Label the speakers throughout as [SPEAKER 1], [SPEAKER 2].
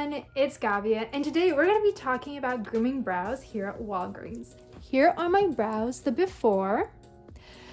[SPEAKER 1] everyone, it's Gabija, and today we're going to be talking about grooming brows here at Walgreens. Here are my brows, the before.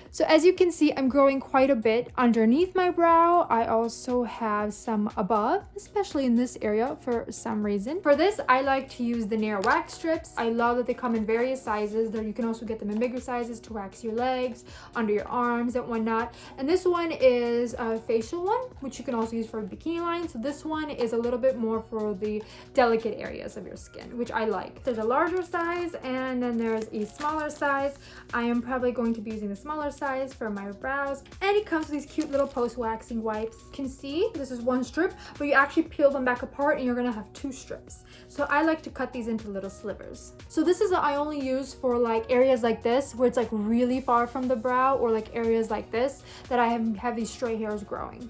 [SPEAKER 1] So as you can see, I'm growing quite a bit underneath my brow. I also have some above, especially in this area for some reason. For this, I like to use the Nair Wax Strips. I love that they come in various sizes. Though you can also get them in bigger sizes to wax your legs, under your arms and whatnot. And this one is a facial one, which you can also use for a bikini line. So this one is a little bit more for the delicate areas of your skin, which I like. There's a larger size and then there's a smaller size. I am probably going to be using the smaller size for my brows, and it comes with these cute little post-waxing wipes. You can see this is one strip, but you actually peel them back apart and you're gonna have two strips. So I like to cut these into little slivers. So this is I only use for like areas like this where it's like really far from the brow, or like areas like this that I have these stray hairs growing.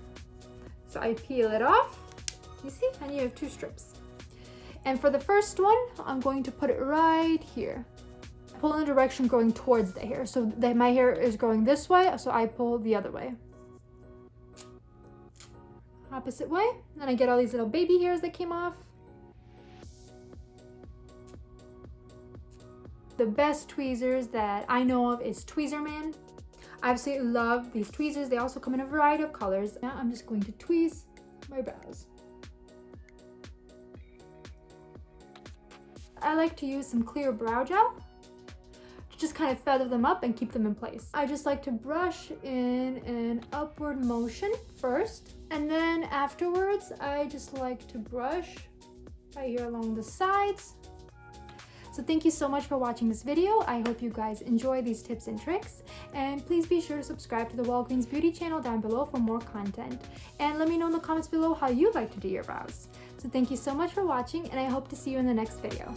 [SPEAKER 1] So I peel it off, you see, and you have two strips. And for the first one, I'm going to put it right here. Pull in the direction going towards the hair, so that my hair is going this way, so I pull the other way, opposite way. Then I get all these little baby hairs that came off. The best tweezers that I know of is Tweezerman. I absolutely love these tweezers. They also come in a variety of colors. Now I'm just going to tweeze my brows. I like to use some clear brow gel. Just kind of feather them up and keep them in place. I just like to brush in an upward motion first, and then afterwards I just like to brush right here along the sides. So thank you so much for watching this video. I hope you guys enjoy these tips and tricks, and please be sure to subscribe to the Walgreens Beauty channel down below for more content, and let me know in the comments below how you like to do your brows. So thank you so much for watching, and I hope to see you in the next video.